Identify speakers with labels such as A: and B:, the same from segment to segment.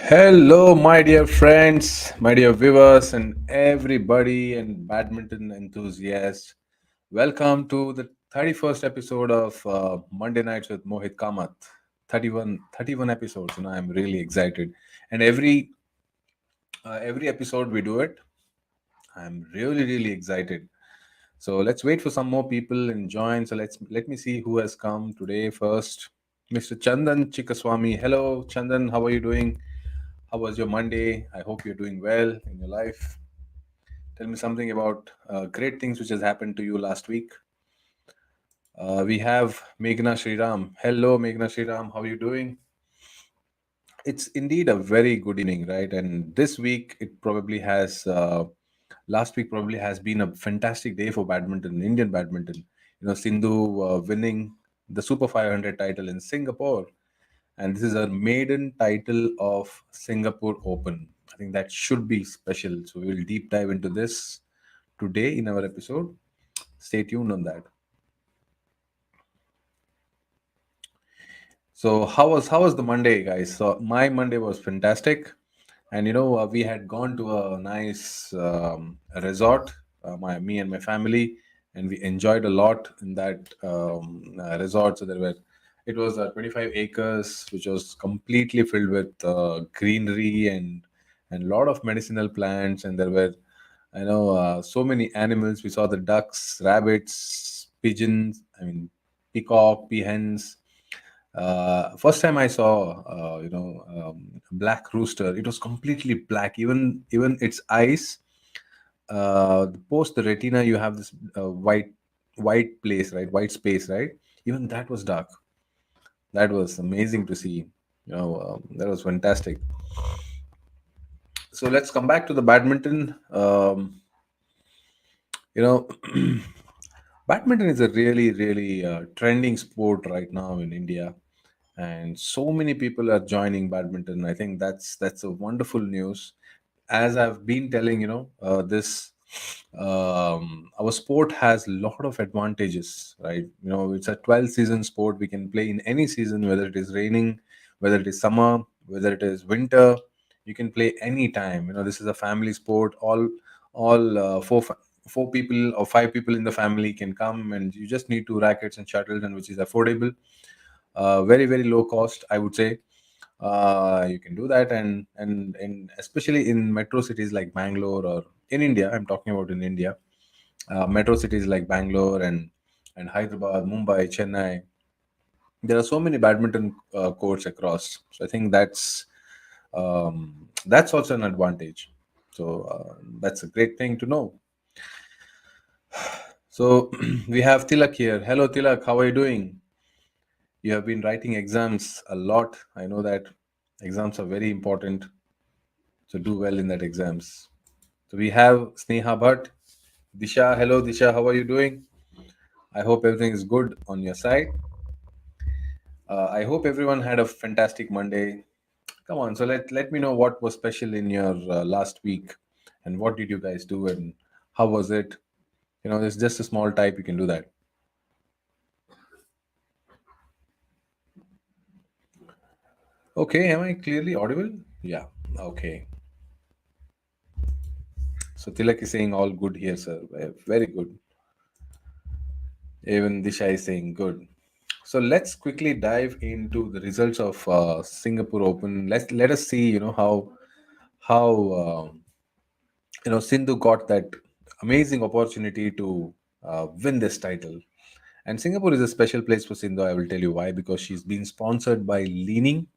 A: Hello, my dear friends, my dear viewers, and everybody and badminton enthusiasts. Welcome to the 31st episode of Monday Nights with Mohit Kamath. 31 episodes, I'm really excited. And every episode we do it, I'm really excited. So let's wait for some more people and join. So let me see who has come today first. Mr. Chandan Chikaswamy. Hello, Chandan. How are you doing? How was your Monday? I hope you're doing well in your life. Tell me something about great things which has happened to you last week. We have Meghna Sriram. Hello, Meghna Sriram. How are you doing? It's indeed a very good evening, right? And this week, last week probably has been a fantastic day for badminton, Indian badminton. Sindhu winning the Super 500 title in Singapore. And this is a maiden title of Singapore Open. I think that should be special. So we will deep dive into this today in our episode. Stay tuned on that. So how was the Monday, guys? So my Monday was fantastic, and we had gone to a nice resort, my me and my family, and we enjoyed a lot in that resort. So it was 25 acres, which was completely filled with greenery and a lot of medicinal plants, and there were so many animals. We saw the ducks, rabbits, pigeons. I mean, peacock, peahens. First time I saw, black rooster. It was completely black. Even its eyes. Post the retina, you have this white place, right? White space, right? Even that was dark. That was amazing to see. That was fantastic. So let's come back to the badminton. You know, badminton is a really trending sport right now in India, and so many people are joining badminton. I think that's a wonderful news. As I've been telling, this our sport has a lot of advantages, right? It's a 12 season sport. We can play in any season, whether it is raining, whether it is summer, whether it is winter. You can play any time. This is a family sport. All four people or five people in the family can come, and you just need two rackets and shuttles, and which is affordable, very low cost, I would say. You can do that, and especially in metro cities like Bangalore, or in India, I'm talking about in India, metro cities like Bangalore and Hyderabad, Mumbai, Chennai. There are so many badminton courts across. So I think that's also an advantage. So that's a great thing to know. So we have Tilak here. Hello, Tilak. How are you doing? You have been writing exams a lot. I know that exams are very important. So do well in that exams. So we have Sneha Bhatt. Disha, hello Disha. How are you doing? I hope everything is good on your side. I hope everyone had a fantastic Monday. Come on, so let me know what was special in your last week, and what did you guys do, and how was it? It's just a small type. You can do that. Okay, am I clearly audible? Yeah. Okay. So Tilak is saying all good here, sir. Very good. Even Disha is saying good. So let's quickly dive into the results of Singapore Open. Let us see, how Sindhu got that amazing opportunity to win this title. And Singapore is a special place for Sindhu. I will tell you why. Because she's been sponsored by Leaning,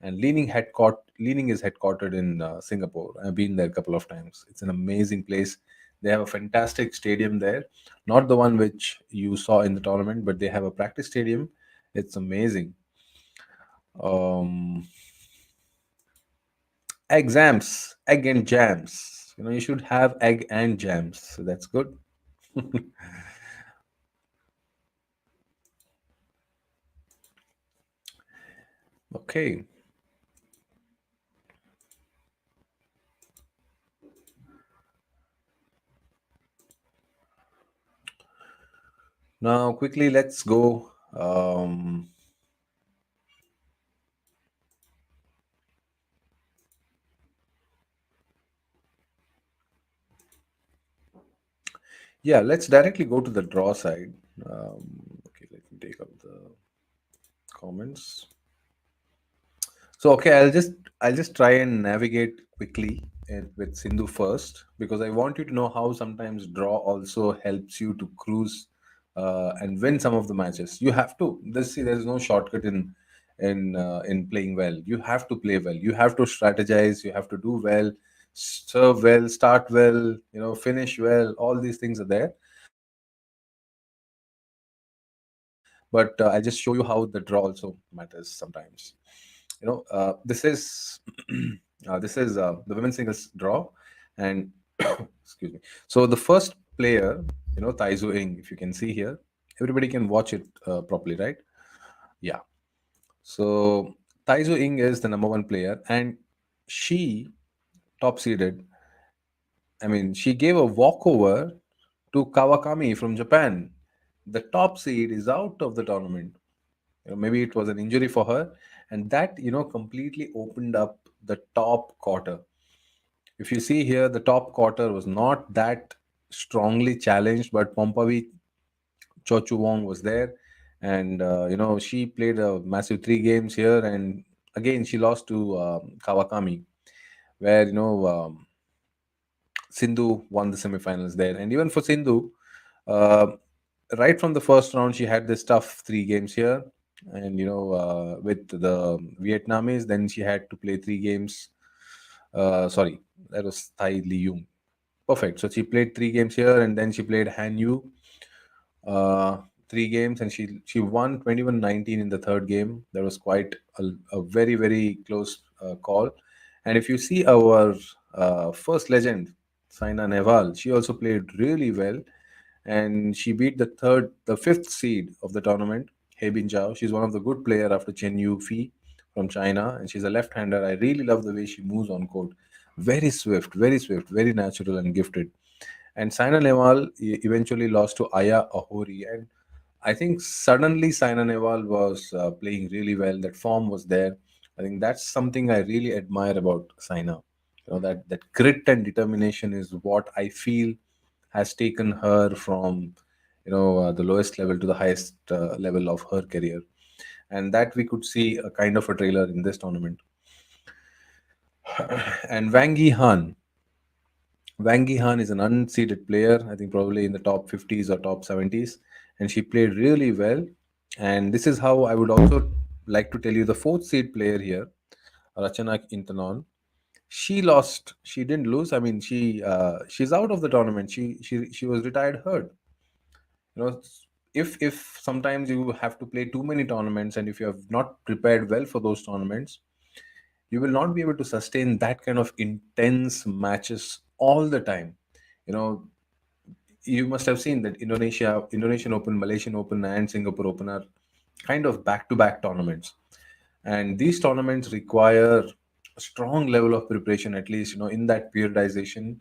A: and Leaning is headquartered in Singapore. I've been there a couple of times. It's an amazing place. They have a fantastic stadium there, not the one which you saw in the tournament, but they have a practice stadium. It's amazing. um Exams, egg and jams. You should have egg and jams, so that's good. Okay, now quickly let's go. Yeah, let's directly go to the draw side. Okay, let me take up the comments. So okay, I'll just try and navigate quickly with Sindhu first, because I want you to know how sometimes draw also helps you to cruise and win some of the matches. You have to. There's no shortcut in playing well. You have to play well. You have to strategize. You have to do well, serve well, start well. Finish well. All these things are there. But I'll just show you how the draw also matters sometimes. This is this is the women's singles draw, and excuse me. So the first player, Tai Zu Ing, if you can see here, everybody can watch it properly, right? Yeah. So Tai Zu Ing is the number one player, and she top seeded. I mean, she gave a walkover to Kawakami from Japan. The top seed is out of the tournament. Maybe it was an injury for her, and that completely opened up the top quarter. If you see here, the top quarter was not that strongly challenged, but Pompavi Chochu Wong was there, and she played a massive three games here, and again she lost to Kawakami, where Sindhu won the semifinals there. And even for Sindhu, uh, right from the first round, she had this tough three games here. And, with the Vietnamese, then she had to play three games. Sorry, that was Tai Liung. Perfect. So she played three games here, and then she played Han Yu, uh, three games, and she won 21-19 in the third game. That was quite a very, very close call. And if you see our first legend, Saina Nehwal, she also played really well, and she beat the fifth seed of the tournament, He Binjiao. She's one of the good player after Chen Yufi from China, and she's a left-hander. I really love the way she moves on court. Very swift, very natural and gifted. And Saina Nehwal eventually lost to Aya Ahori, and I think suddenly Saina Nehwal was playing really well. That form was there. I think that's something I really admire about Saina. That grit and determination is what I feel has taken her from the lowest level to the highest level of her career, and that we could see a kind of a trailer in this tournament. And Wang Han is an unseeded player, I think probably in the top 50s or top 70s, and she played really well. And this is how I would also like to tell you the fourth seed player here, Rachana Intanon. She lost. She didn't lose. I mean, she's out of the tournament. She was retired hurt. You know, if sometimes you have to play too many tournaments, and if you have not prepared well for those tournaments, you will not be able to sustain that kind of intense matches all the time. You know, you must have seen that Indonesian Open, Malaysian Open, and Singapore Open are kind of back-to-back tournaments, and these tournaments require a strong level of preparation. At least in that periodization,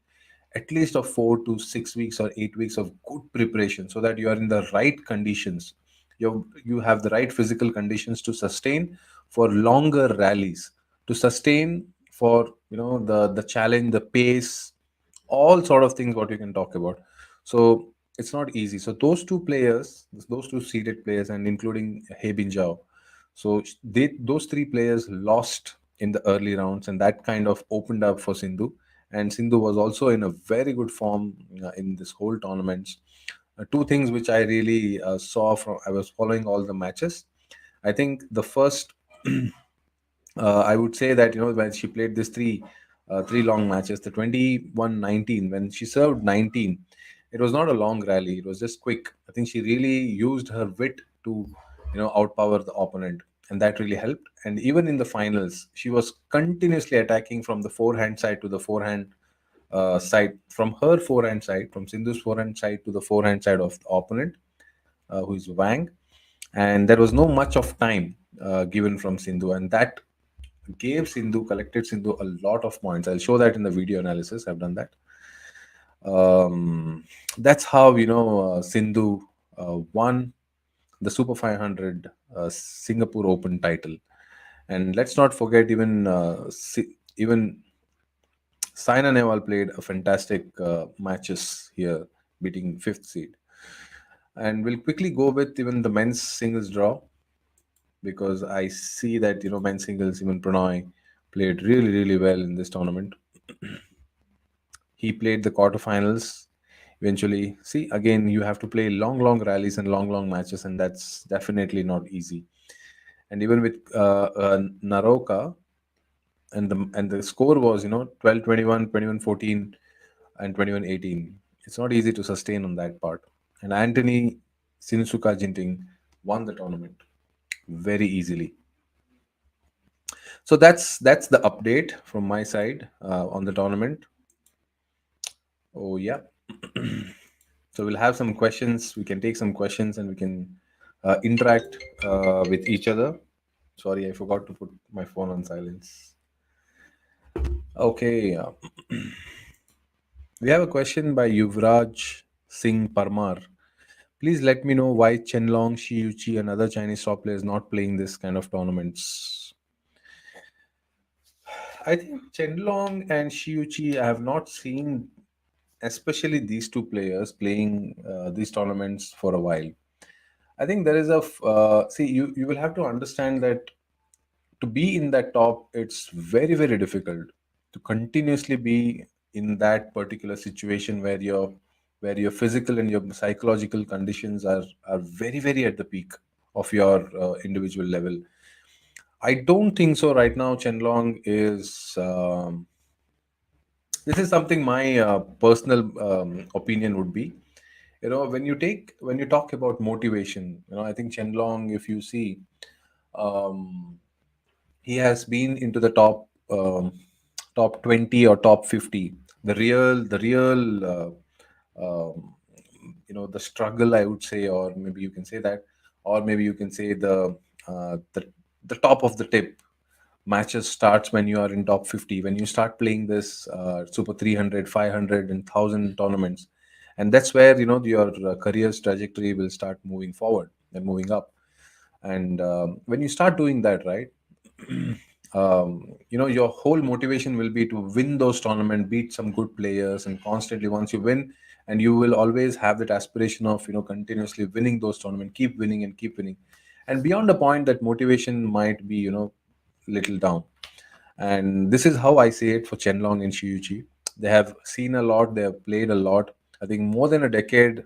A: at least of 4 to 6 weeks or 8 weeks of good preparation, so that you are in the right conditions. You have the right physical conditions to sustain for longer rallies, to sustain for the challenge, the pace, all sort of things what you can talk about. So it's not easy. So those two seeded players, and including He Binjiao, so those three players lost in the early rounds, and that kind of opened up for Sindhu. And Sindhu was also in a very good form in this whole tournament. Two things which I really saw from I was following all the matches. I think the first I would say that when she played this three long matches, the 21-19, when she served 19, it was not a long rally. It was just quick. I think she really used her wit to outpower the opponent, and that really helped. And even in the finals, she was continuously attacking from the forehand side to the forehand side, from her forehand side, from Sindhu's forehand side to the forehand side of the opponent, who is Wang. And there was no much of time given from Sindhu, and that collected Sindhu a lot of points. I'll show that in the video analysis. I've done that. That's how Sindhu won the Super 500 Singapore Open title. And let's not forget, even Saina Nehwal played a fantastic matches here beating fifth seed. And we'll quickly go with even the men's singles draw, because I see that men's singles, even Prannoy played really really well in this tournament. He played the quarterfinals. Eventually, see, again, you have to play long rallies and long matches, and that's definitely not easy. And even with Naroka, and the score was 12-21, 21-14, and 21-18. It's not easy to sustain on that part. And Anthony Sinusuka Jinting won the tournament very easily. So that's the update from my side on the tournament. Oh yeah. So we'll have some questions. We can take some questions and we can interact with each other. Sorry, I forgot to put my phone on silence. Okay. We have a question by Yuvraj Singh Parmar. Please let me know why Chenlong, Shiyuchi, and other Chinese top players not playing this kind of tournaments. I think Chenlong and Shiyuchi, I have not seen, especially these two players playing these tournaments for a while. I think there is see, you will have to understand that to be in that top, it's very very difficult to continuously be in that particular situation where your physical and your psychological conditions are very very at the peak of your individual level. I don't think so right now. Chenlong is this is something my personal opinion would be. When you talk about motivation, I think Chenlong, if you see, um, he has been into the top 20 or top 50. The real the struggle, I would say, or maybe you can say that, or maybe you can say the top of the tip matches starts when you are in top 50, when you start playing this super 300, 500, and 1000 tournaments. And that's where your career's trajectory will start moving forward and moving up. And when you start doing that, right, your whole motivation will be to win those tournaments, beat some good players, and constantly once you win, and you will always have that aspiration of continuously winning those tournaments, keep winning and keep winning. And beyond the point, that motivation might be little down. And this is how I see it for Chenlong and Shiyuchi. They have seen a lot, they have played a lot. I think more than a decade.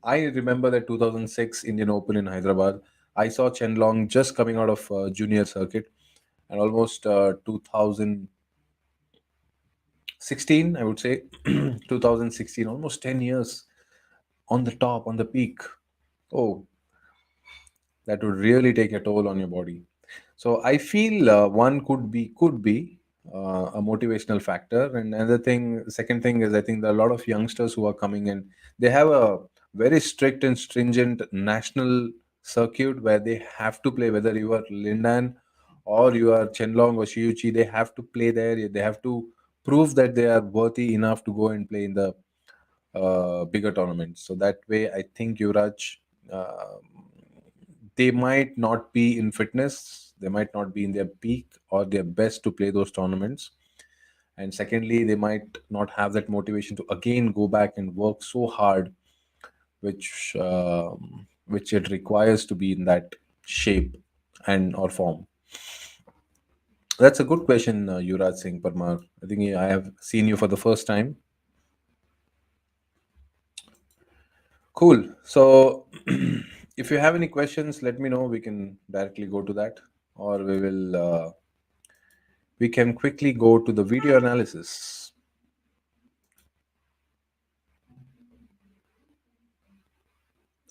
A: I remember that 2006 Indian Open in Hyderabad. I saw Chenlong just coming out of junior circuit, and almost 2016, I would say, 2016, almost 10 years on the top, on the peak. Oh, that would really take a toll on your body. So I feel one could be a motivational factor. And another thing, second thing is, I think there are a lot of youngsters who are coming in. They have a very strict and stringent national circuit where they have to play, whether you are Lindan or you are Chenlong or Shiyuchi, they have to play there. They have to prove that they are worthy enough to go and play in the bigger tournaments. So that way, I think Yuvraj, uh, they might not be in fitness, they might not be in their peak or their best to play those tournaments. And secondly, they might not have that motivation to again go back and work so hard, which it requires to be in that shape and or form. That's a good question, Yuvraj Singh Parmar. I think I have seen you for the first time. Cool. So, if you have any questions, let me know. We can directly go to that, or we can quickly go to the video analysis.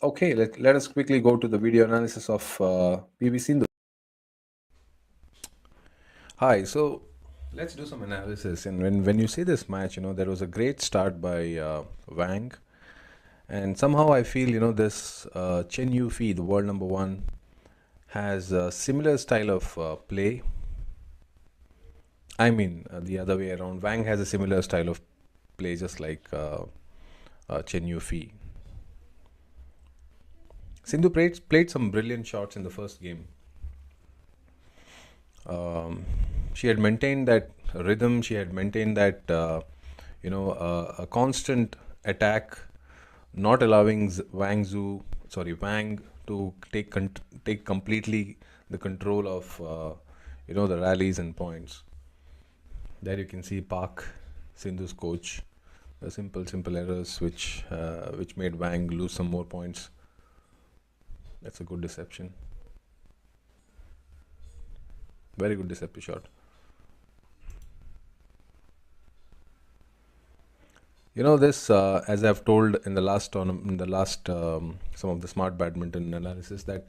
A: Okay, let us quickly go to the video analysis of P V Sindhu. Hi. So, let's do some analysis. And when you see this match, there was a great start by Wang, and somehow I feel this Chen Yufi, the world number one, has a similar style of play. I mean, the other way around. Wang has a similar style of play, just like Chen Yufi. Sindhu played some brilliant shots in the first game. Um, she had maintained that rhythm. She had maintained that a constant attack not allowing Wang to take completely the control of the rallies and points. There you can see Park Sindhu's coach. The simple errors which made Wang lose some more points. That's a good deception. Very good deceptive shot. This, as I've told in the last in the last some of the smart badminton analysis, that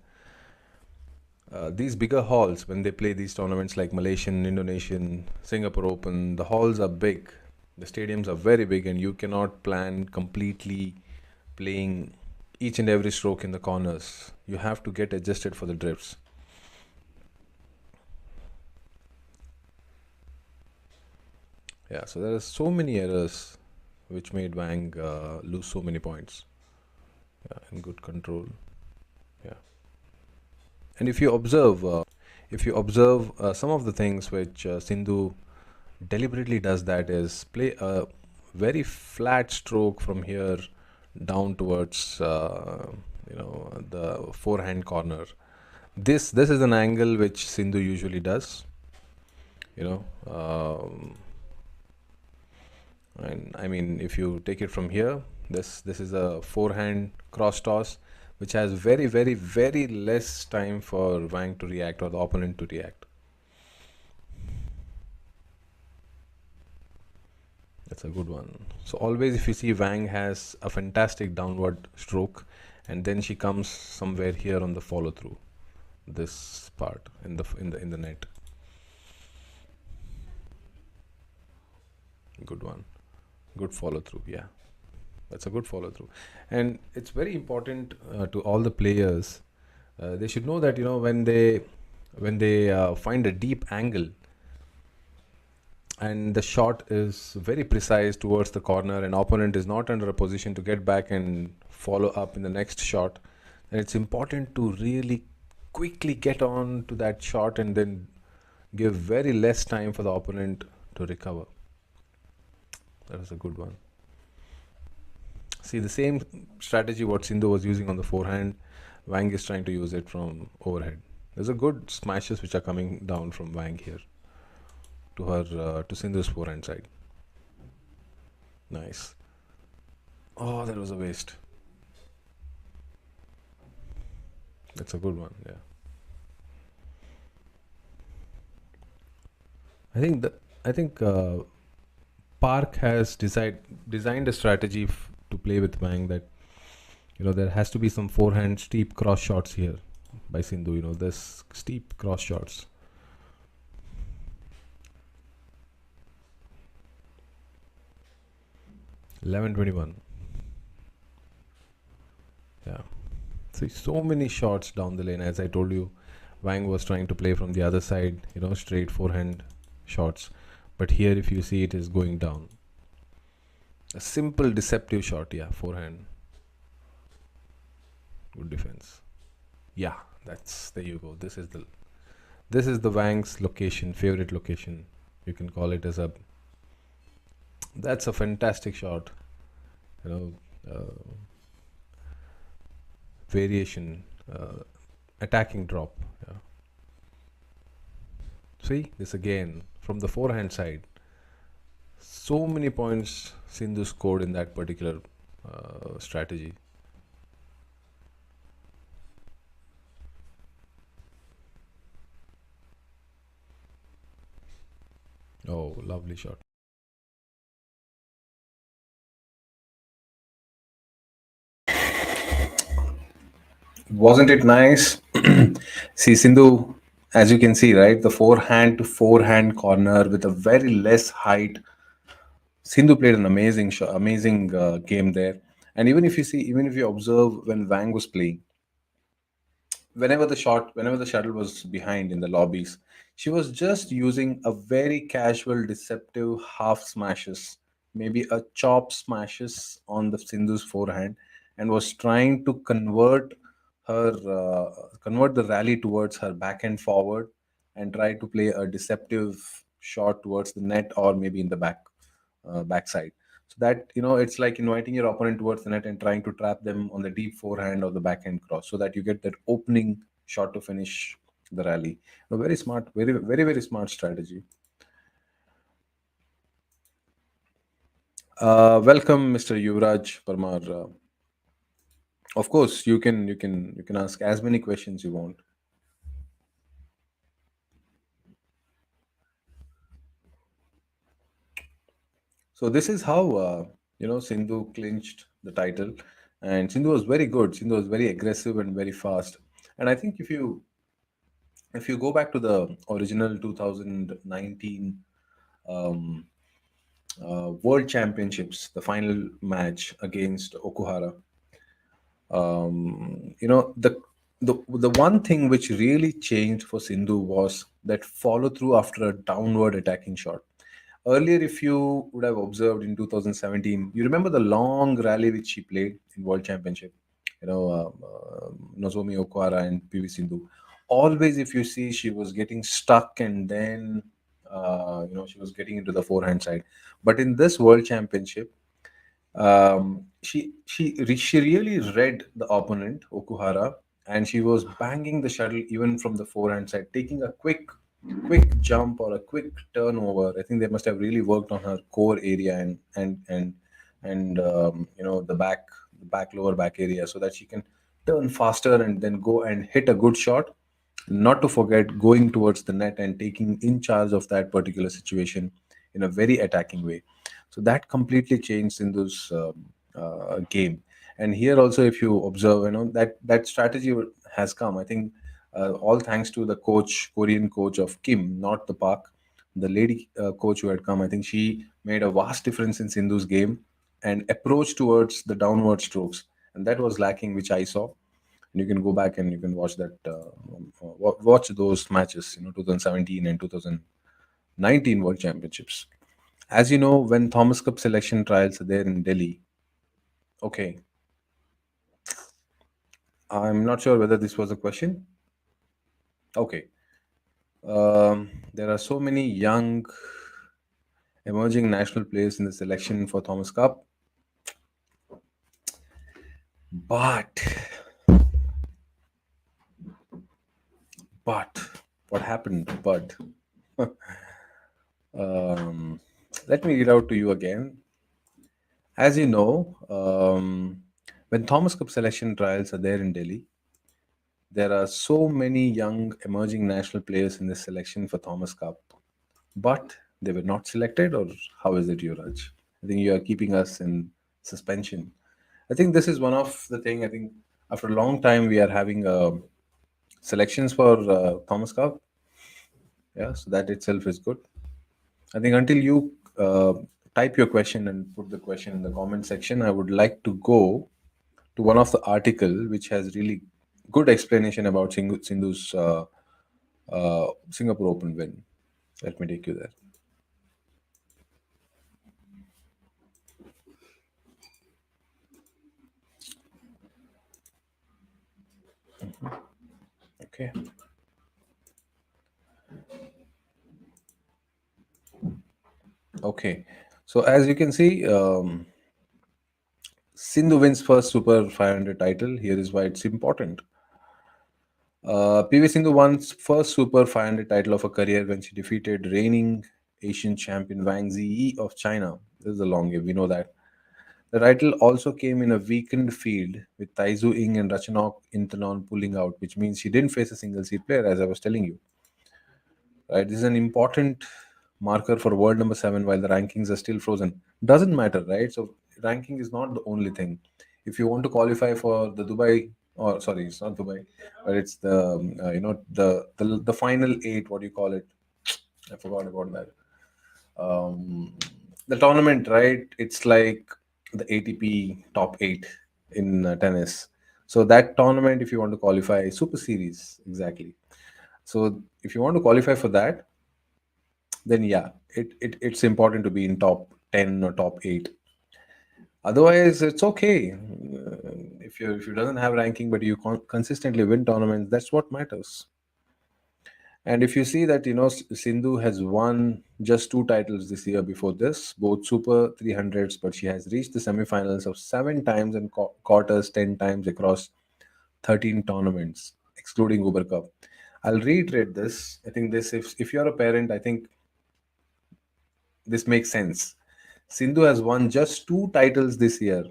A: these bigger halls, when they play these tournaments like Malaysian, Indonesian, Singapore Open, the halls are big. The stadiums are very big, and you cannot plan completely playing each and every stroke in the corners. You have to get adjusted for the drifts. Yeah, so there are so many errors which made Wang lose so many points. Yeah, and good control. Yeah, and if you observe some of the things which Sindhu deliberately does, that is play a very flat stroke from here down towards the forehand corner. This is an angle which Sindhu usually does. You know, and I mean, if you take it from here, this is a forehand cross toss, which has very less time for Wang to react or the opponent to react. That's a good one. So always, if you see, Wang has a fantastic downward stroke, and then she comes somewhere here on the follow through, this part in the net. Good one. Good follow through. Yeah, that's a good follow through, and it's very important to all the players. They should know that when they find a deep angle and the shot is very precise towards the corner and opponent is not under a position to get back and follow up in the next shot, then it's important to really quickly get on to that shot and then give very less time for the opponent to recover. That was a good one. See, the same strategy what Sindhu was using on the forehand, Wang is trying to use it from overhead. There's a good smashes which are coming down from Wang here to her to Sindhu's forehand side. Nice. Oh, that was a waste. That's a good one. Yeah. I think Park has designed a strategy to play with Wang, that there has to be some forehand steep cross shots here by Sindhu. This steep cross shots. 11-21. Yeah. See, so many shots down the lane. As I told you, Wang was trying to play from the other side, straight forehand shots. But here, if you see, it is going down. A simple deceptive shot, yeah, forehand. Good defense. Yeah, there you go. This is the Wang's location, favorite location. You can call it as a. That's a fantastic shot. You know, variation, attacking drop. Yeah. See this again from the forehand side. So many points Sindhu scored in that particular strategy. Oh, lovely shot. Wasn't it nice? See, Sindhu, as you can see, right, the forehand to forehand corner with a very less height. Sindhu played an amazing game there. And even if you observe when Wang was playing, whenever the shuttle was behind in the lobbies, she was just using a very casual, deceptive half smashes, maybe a chop smashes on the Sindhu's forehand, and was trying to convert the rally towards her backhand forward and try to play a deceptive shot towards the net or maybe in the backside. So that, it's like inviting your opponent towards the net and trying to trap them on the deep forehand or the backhand cross, so that you get that opening shot to finish the rally. A very smart, very, very, very smart strategy. Welcome, Mr. Yuvraj Parmar. Of course, you can ask as many questions you want. So this is how Sindhu clinched the title, and Sindhu was very good. Sindhu was very aggressive and very fast. And I think if you go back to the original 2019 um, World Championships, the final match against Okuhara, the one thing which really changed for Sindhu was that follow through after a downward attacking shot. Earlier, if you would have observed in 2017, you remember the long rally which she played in World Championship. Nozomi Okuhara and P V Sindhu. Always, if you see, she was getting stuck, and then she was getting into the forehand side. But in this World Championship, she really read the opponent Okuhara, and she was banging the shuttle even from the forehand side, taking a quick jump or a quick turnover. I think they must have really worked on her core area and the back lower back area, so that she can turn faster and then go and hit a good shot. Not to forget going towards the net and taking in charge of that particular situation in a very attacking way. So that completely changed Sindhu's game. And here also, if you observe, that strategy has come. I think all thanks to the coach, Korean coach of Kim, not the Park, the lady coach who had come. I think she made a vast difference in Sindhu's game and approach towards the downward strokes, and that was lacking, which I saw. And you can go back and you can watch that, watch those matches, 2017 and 2019 World Championships. As you know, when Thomas Cup selection trials are there in Delhi, okay, I'm not sure whether this was a question. Okay, there are so many young emerging national players in the selection for Thomas Cup, but but what happened? But um, let me read out to you again. As you know, when Thomas Cup selection trials are there in Delhi, there are so many young emerging national players in this selection for Thomas Cup, but they were not selected, or how is it, Yuvraj? I think you are keeping us in suspension. I think this is one of the thing. I think after a long time we are having selections for Thomas Cup. Yeah, so that itself is good. I think until you type your question and put the question in the comment section, I would like to go to one of the article which has really good explanation about Sindhu's Singapore Open win. Let me take you there. Okay. Okay. So as you can see, Sindhu wins first Super 500 title. Here is why it's important. PV Sindhu won first Super 500 title of her career when she defeated reigning Asian champion Wang Ziyi of China. This is a long game, we know that. The title also came in a weakened field with Taizu Ing and Ratchanok Intanon pulling out, which means she didn't face a single seed player, as I was telling you. Right? This is an important marker for world number 7 while the rankings are still frozen. Doesn't matter, right? So ranking is not the only thing. If you want to qualify for the Dubai, or sorry, it's not Dubai, but it's the the final 8. What do you call it? I forgot about that. Um, the tournament, right? It's like the ATP top 8 in tennis. So that tournament, if you want to qualify, Super Series, exactly. So if you want to qualify for that, then yeah, it's important to be in top 10 or top 8. Otherwise, it's okay. If you doesn't have ranking, but you consistently win tournaments, that's what matters. And if you see that, Sindhu has won just two titles this year before this, both Super 300s, but she has reached the semifinals of seven times and quarters 10 times across 13 tournaments, excluding Uber Cup. I'll reiterate this. I think this, if you're a parent, I think this makes sense. Sindhu has won just two titles this year,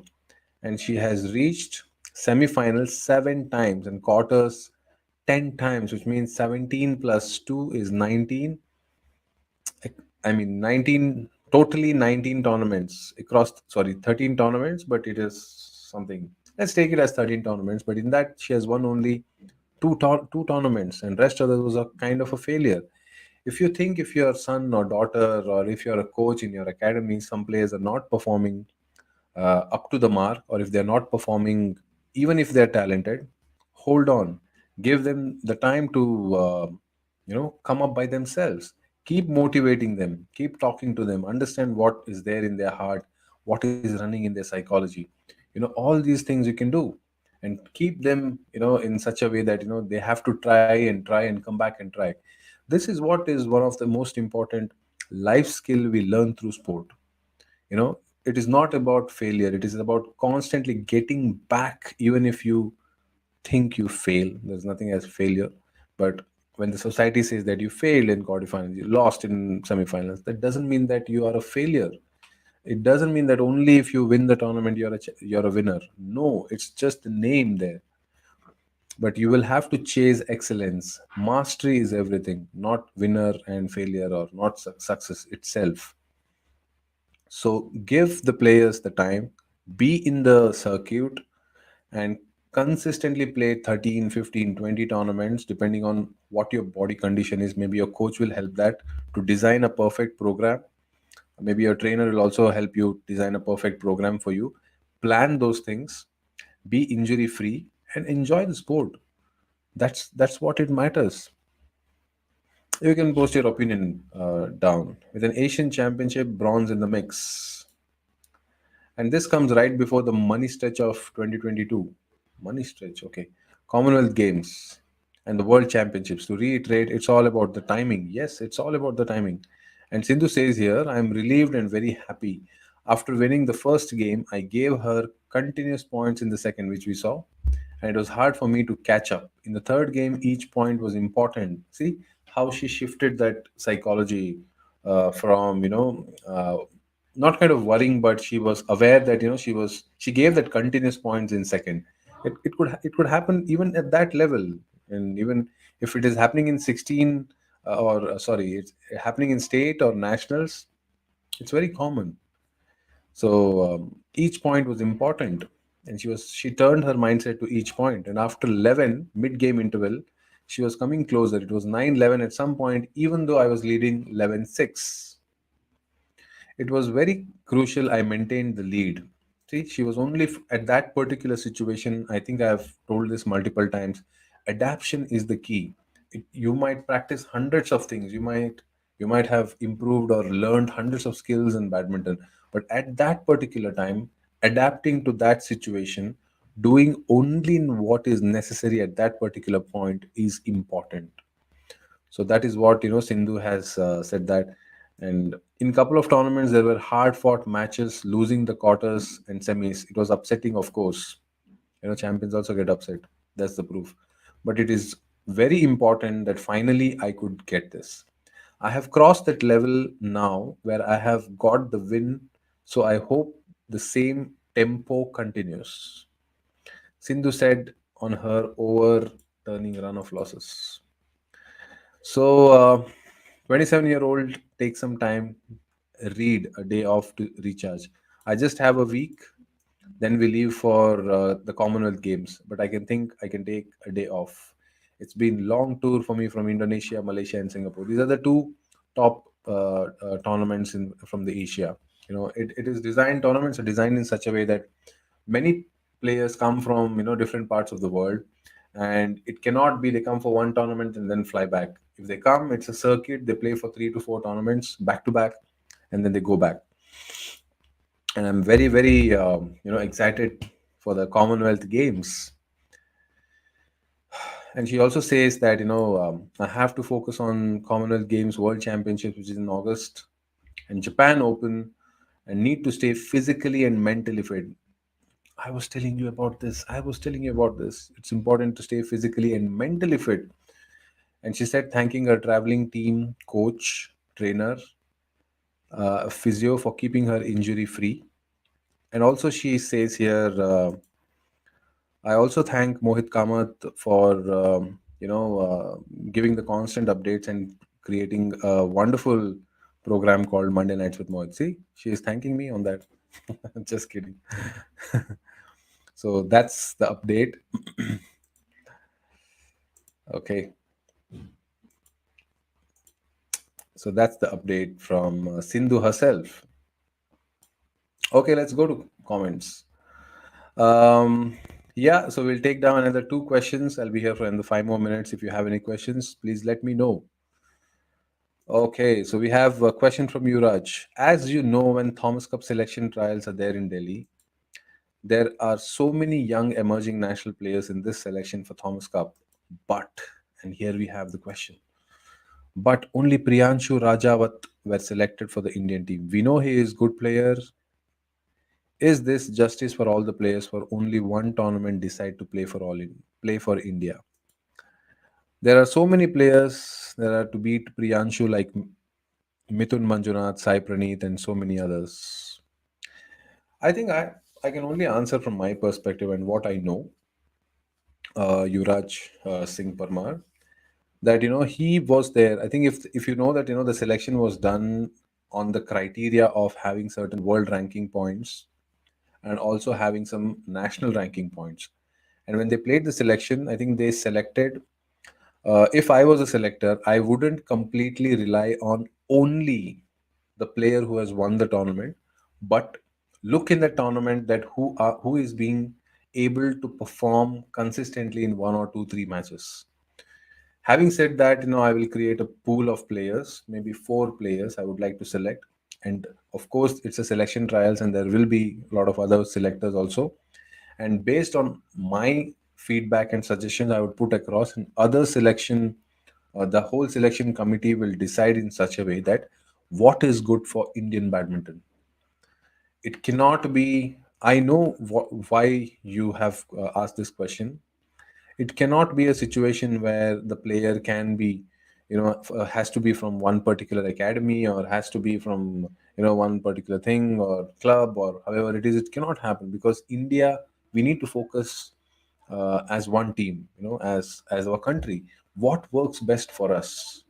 A: and she has reached semifinals seven times and quarters 10 times, which means 17 plus 2 is 19. I mean, 19, totally 19 tournaments across, sorry, 13 tournaments, but it is something. Let's take it as 13 tournaments, but in that, she has won only two tournaments, and rest of those was a kind of a failure. If you think if your son or daughter, or if you're a coach in your academy, some players are not performing up to the mark, or if they're not performing, even if they're talented, hold on, give them the time to come up by themselves. Keep motivating them, keep talking to them, understand what is there in their heart, what is running in their psychology. All these things you can do, and keep them in such a way that they have to try and come back and try. This is what is one of the most important life skill we learn through sport. It is not about failure, it is about constantly getting back. Even if you think you fail, there's nothing as failure. But when the society says that you failed in quarterfinals, you lost in semifinals, that doesn't mean that you are a failure. It doesn't mean that only if you win the tournament you're a winner. No, it's just the name there. But you will have to chase excellence. Mastery is everything, not winner and failure, or not success itself. So give the players the time, be in the circuit, and consistently play 13, 15, 20 tournaments, depending on what your body condition is. Maybe your coach will help that to design a perfect program. Maybe your trainer will also help you design a perfect program for you. Plan those things, be injury free, and enjoy the sport. That's what it matters. You can post your opinion down. With an Asian Championship bronze in the mix, and this comes right before the money stretch of 2022. Money stretch, okay. Commonwealth Games and the World Championships. To reiterate, it's all about the timing. Yes, it's all about the timing. And Sindhu says here, I'm relieved and very happy. After winning the first game, I gave her continuous points in the second, which we saw, and it was hard for me to catch up. In the third game, each point was important. See how she shifted that psychology from not kind of worrying, but she was aware that she gave that continuous points in second. It could happen even at that level, and even if it is happening in 16 or sorry, it's happening in state or nationals, it's very common. So each point was important, and she turned her mindset to each point. And after 11 mid game interval, she was coming closer. It was 9-11 at some point, even though I was leading 11-6. It was very crucial I maintained the lead. See, she was only at that particular situation. I think I've told this multiple times. Adaptation is the key. You might practice hundreds of things. You might have improved or learned hundreds of skills in badminton, but at that particular time, adapting to that situation, doing only in what is necessary at that particular point is important. So that is what Sindhu has said that. And in couple of tournaments there were hard fought matches, losing the quarters and semis. It was upsetting, of course. Champions also get upset. That's the proof. But it is very important that finally I could get this. I have crossed that level now where I have got the win. So I hope the same tempo continues. Sindhu said on her overturning run of losses. So, 27-year-old, take some time, read a day off to recharge. I just have a week, then we leave for the Commonwealth Games. But I can think I can take a day off. It's been long tour for me from Indonesia, Malaysia, and Singapore. These are the two top tournaments from the Asia. It is designed, tournaments are designed in such a way that many players come from different parts of the world, and it cannot be they come for one tournament and then fly back. If they come, it's a circuit. They play for 3 to 4 tournaments back to back, and then they go back. And I'm very very excited for the Commonwealth Games. And she also says that, I have to focus on Commonwealth Games, World Championships, which is in August, and Japan Open, and need to stay physically and mentally fit. I was telling you about this. I was telling you about this. It's important to stay physically and mentally fit. And she said, thanking her traveling team, coach, trainer, physio for keeping her injury free. And also, she says here, I also thank Mohit Kamath for giving the constant updates and creating a wonderful program called Monday Nights with Mohit. See, she is thanking me on that. Just kidding. So that's the update. Okay, so that's the update from Sindhu herself. Okay, let's go to comments. Um, yeah, so we'll take down another two questions. I'll be here for another 5 more minutes. If you have any questions, please let me know. Okay, so we have a question from Yuraj. As you know, when Thomas Cup selection trials are there in Delhi, there are so many young emerging national players in this selection for Thomas Cup. But, and here we have the question, but only Priyanshu Rajawat were selected for the Indian team. We know he is good player. Is this justice for all the players for only one tournament decide to play for India? There are so many players that are to beat Priyanshu like Mithun Manjunath, Sai Praneeth, and so many others. I think I can only answer from my perspective and what I know, Yuvraj Singh Parmar, that he was there. I think if you know that the selection was done on the criteria of having certain world ranking points and also having some national ranking points. And when they played the selection, I think they selected. If I was a selector, I wouldn't completely rely on only the player who has won the tournament, but look in the tournament that who is being able to perform consistently in one or two, three matches. Having said that, I will create a pool of players, maybe four players I would like to select. And of course, it's a selection trials, and there will be a lot of other selectors also. And based on my feedback and suggestions, I would put across and other selection, the whole selection committee will decide in such a way that what is good for Indian badminton. It cannot be. I know why you have asked this question. It cannot be a situation where the player can be has to be from one particular academy or has to be from one particular thing or club or however it is. It cannot happen because India, we need to focus as one team, as our country. What works best for us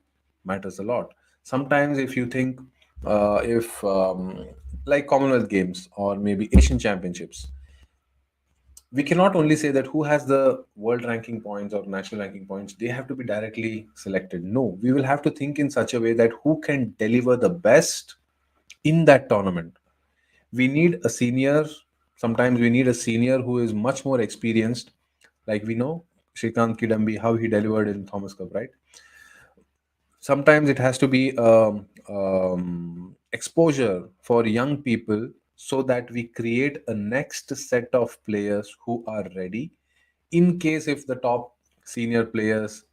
A: matters a lot. Sometimes if you think if like Commonwealth Games or maybe Asian Championships, we cannot only say that who has the world ranking points or national ranking points, they have to be directly selected. No, we will have to think in such a way that who can deliver the best in that tournament. We need a senior. Sometimes we need a senior who is much more experienced, like we know Shrikant Kidambi, how he delivered in Thomas Cup, right? Sometimes it has to be exposure for young people so that we create a next set of players who are ready in case if the top senior players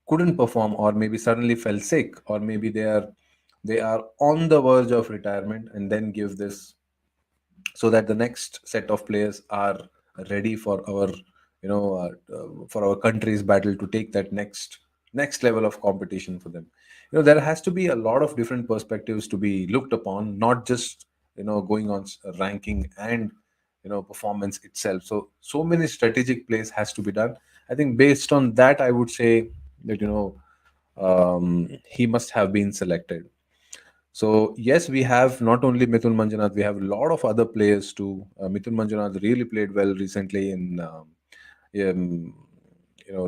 A: couldn't perform or maybe suddenly fell sick or maybe they are on the verge of retirement, and then give this so that the next set of players are ready for our for our country's battle to take that next level of competition for them. There has to be a lot of different perspectives to be looked upon, not just going on ranking and performance itself. So many strategic plays has to be done. I think based on that, I would say that he must have been selected. So yes, we have not only Mithun Manjunath, we have a lot of other players too. Mithun Manjunath really played well recently in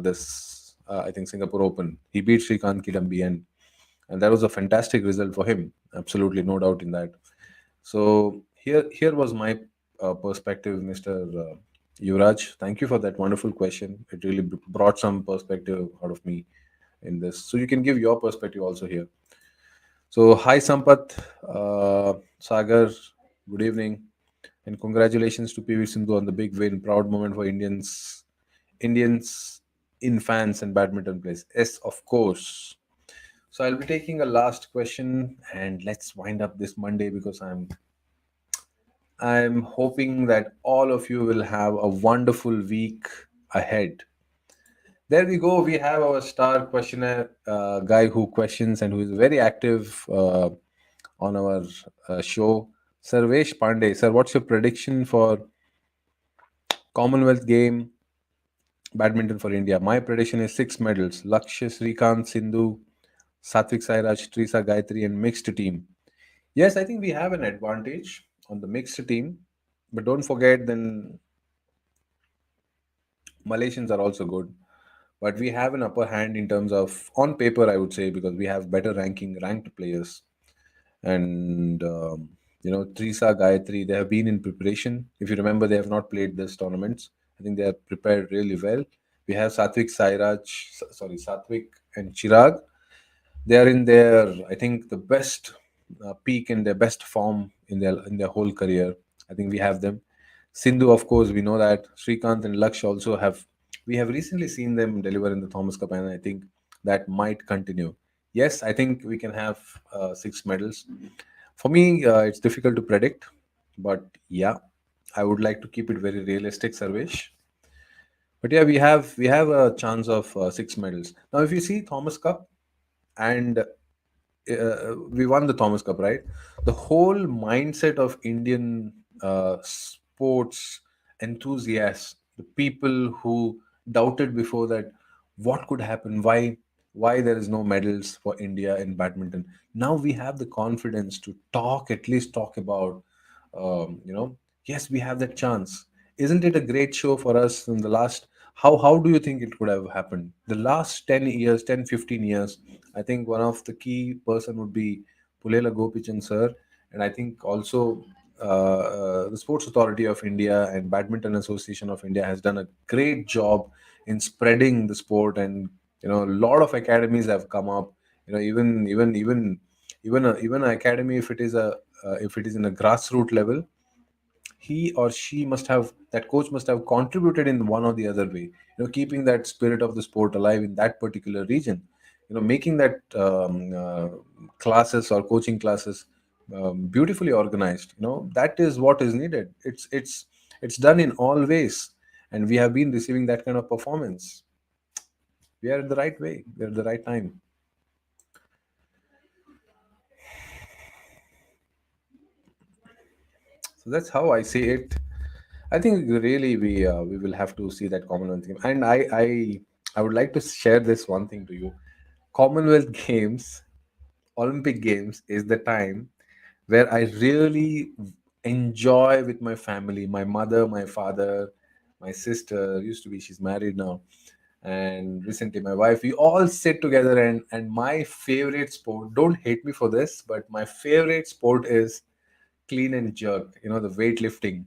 A: this I think Singapore Open. He beat Shrikant Kidambi, and that was a fantastic result for him. Absolutely no doubt in that. So here was my perspective, Mr. Yuvraj. Thank you for that wonderful question. It really brought some perspective out of me in this. So you can give your perspective also here. So, hi Sampath, Sagar, good evening, and congratulations to PV Sindhu on the big win. Proud moment for Indians. Indians. in fans and badminton players? Yes, of course. So I'll be taking a last question and let's wind up this Monday because I'm hoping that all of you will have a wonderful week ahead. There we go. We have our star questionnaire guy who questions and who is very active on our show. Sarvesh Pandey, sir, what's your prediction for Commonwealth game badminton for India? My prediction is 6 medals. Lakshya, Srikanth, Sindhu, Satvik Sairaj, Teresa Gayatri, and mixed team. Yes, I think we have an advantage on the mixed team, but don't forget then Malaysians are also good. But we have an upper hand in terms of on paper, I would say, because we have better ranked players. And Teresa Gayatri, they have been in preparation. If you remember, they have not played this tournaments. I think they are prepared really well. We have Satvik and Chirag. They are in their, I think, the best peak and their best form in their whole career. I think we have them. Sindhu, of course, we know that. Srikanth and Laksh also have. We have recently seen them deliver in the Thomas Cup, and I think that might continue. Yes, I think we can have 6 medals. For me, it's difficult to predict, but yeah, I would like to keep it very realistic, Sarvesh. But yeah, we have a chance of 6 medals. Now, if you see Thomas Cup, and we won the Thomas Cup, right? The whole mindset of Indian sports enthusiasts, the people who doubted before that what could happen, why there is no medals for India in badminton. Now we have the confidence to at least talk about, yes, we have that chance. Isn't it a great show for us in the last? How do you think it could have happened? The last 10 years, 10, 15 years, I think one of the key person would be Pulela Gopichan sir, and I think also the Sports Authority of India and Badminton Association of India has done a great job in spreading the sport, and a lot of academies have come up. Even an academy, if it is in a grassroots level, he or she must have that coach must have contributed in one or the other way, keeping that spirit of the sport alive in that particular region, making that classes or coaching classes beautifully organized. That is what is needed. It's done in all ways, and we have been receiving that kind of performance. We are in the right way, we're at the right time. So that's how I see it. I think really we will have to see that Commonwealth game, and I would like to share this one thing to you. Commonwealth Games, Olympic Games is the time where I really enjoy with my family, my mother, my father, my sister. Used to be, she's married now, and recently my wife. We all sit together, and my favorite sport. Don't hate me for this, but my favorite sport is clean and jerk. The weightlifting,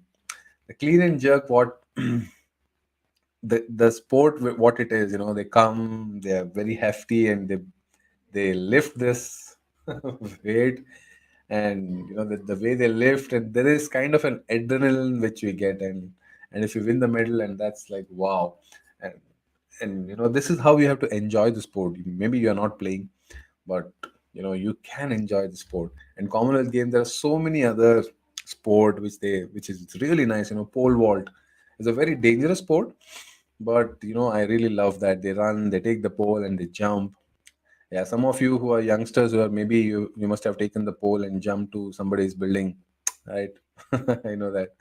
A: the clean and jerk. What the sport, what it is, they come, they are very hefty, and they lift this weight, and the way they lift, and there is kind of an adrenaline which we get, and if you win the medal, and that's like wow. And this is how you have to enjoy the sport. Maybe you are not playing, but you can enjoy the sport. And Commonwealth Games, there are so many other sport which is really nice. Pole vault is a very dangerous sport, but I really love that they run, they take the pole, and they jump. Yeah, some of you who are youngsters, who are maybe you must have taken the pole and jumped to somebody's building, right? I know that.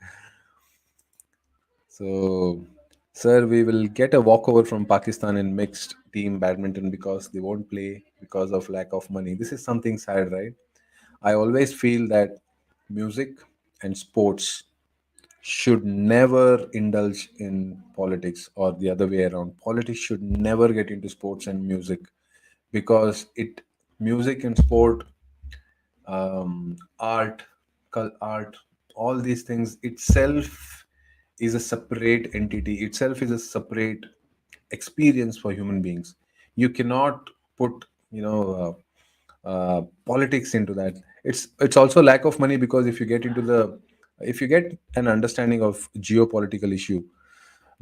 A: So, sir, we will get a walkover from Pakistan in mixed team badminton because they won't play because of lack of money. This is something sad, right? I always feel that music and sports should never indulge in politics, or the other way around. Politics should never get into sports and music, because music and sport, art, art, all these things itself is a separate entity, itself is a separate experience for human beings. You cannot put politics into that. It's also lack of money, because if you get an understanding of geopolitical issue,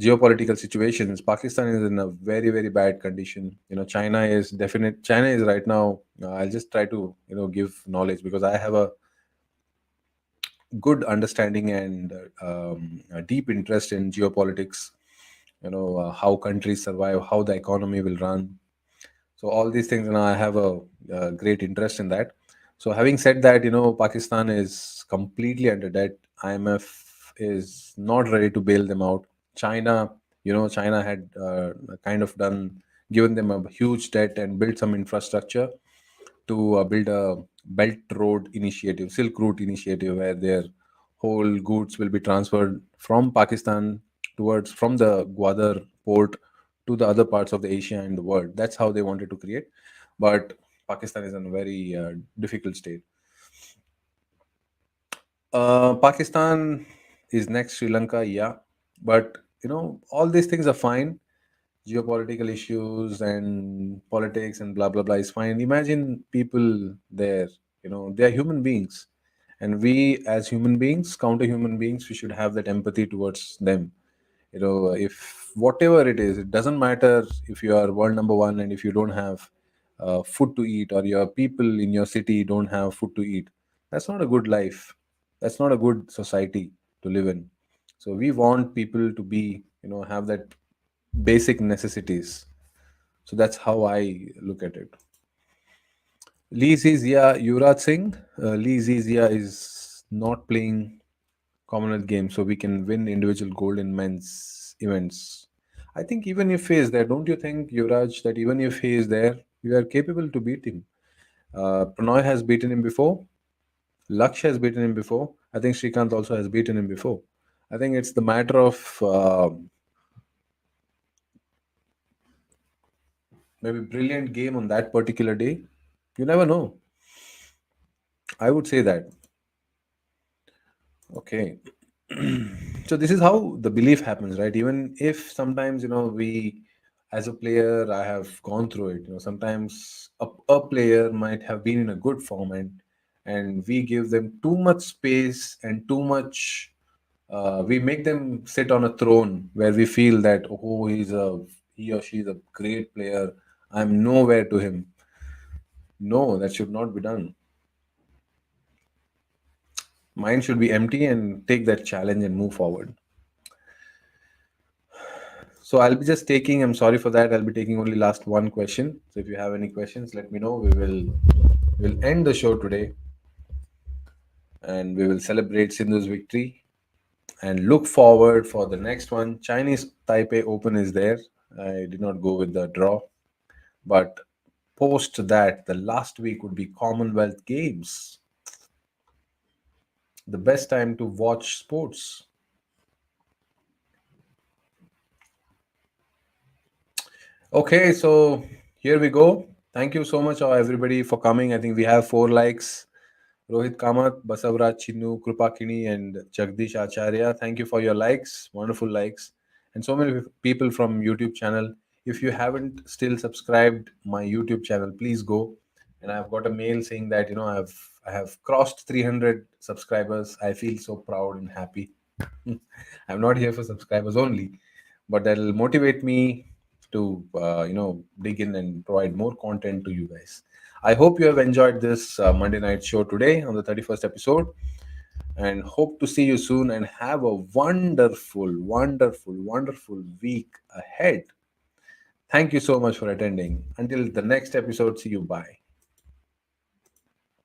A: geopolitical situations, Pakistan is in a very, very bad condition. China is right now. I'll just try to give knowledge because I have a good understanding and a deep interest in geopolitics. How countries survive, how the economy will run. So all these things, I have a great interest in that. So having said that, Pakistan is completely under debt. IMF is not ready to bail them out. China, China had kind of given them a huge debt and built some infrastructure to build a Belt Road initiative, Silk Route initiative, where their whole goods will be transferred from Pakistan towards from the Gwadar port to the other parts of the Asia and the world. That's how they wanted to create. But Pakistan is in a very difficult state. Pakistan is next Sri Lanka, yeah. But all these things are fine. Geopolitical issues and politics and blah blah blah is fine. Imagine people there, they are human beings, and we as human beings, counter human beings, we should have that empathy towards them. If whatever it is, it doesn't matter if you are world number one and if you don't have food to eat, or your people in your city don't have food to eat. That's not a good life. That's not a good society to live in. So we want people to be, have that basic necessities. So that's how I look at it. Lee Zizia, Yuvraj Singh. Lee Zizia is not playing Commonwealth Games, so we can win individual gold in men's events. I think even if he is there, don't you think, Yuvraj, that even if he is there, you are capable to beat him? Pranoy has beaten him before. Laksh has beaten him before. I think Srikanth also has beaten him before. I think it's the matter of maybe brilliant game on that particular day. You never know. I would say that. Okay. So this is how the belief happens, right? Even if sometimes, we as a player, I have gone through it. Sometimes a player might have been in a good form, and we give them too much space and too much. We make them sit on a throne where we feel that, oh, he or she is a great player. I'm nowhere to him. No, that should not be done. Mind should be empty and take that challenge and move forward. So I'll be just taking, I'm sorry for that. I'll be taking only last one question. So if you have any questions, let me know. We'll end the show today, and we will celebrate Sindhu's victory and look forward for the next one. Chinese Taipei Open is there. I did not go with the draw, but post that, the last week would be Commonwealth Games. The best time to watch sports. Okay, so here we go. Thank you so much, everybody, for coming. I think we have 4 likes. Rohit Kamath, Basavraj Chinnu, Krupakini, and Jagdish Acharya. Thank you for your likes, wonderful likes, and so many people from YouTube channel. If you haven't still subscribed my YouTube channel, please go. And I've got a mail saying that I have crossed 300 subscribers. I feel so proud and happy. I'm not here for subscribers only, but that'll motivate me to dig in and provide more content to you guys. I hope you have enjoyed this Monday night show today on the 31st episode, and hope to see you soon and have a wonderful, wonderful, wonderful week ahead. Thank you so much for attending. Until the next episode, see you. Bye.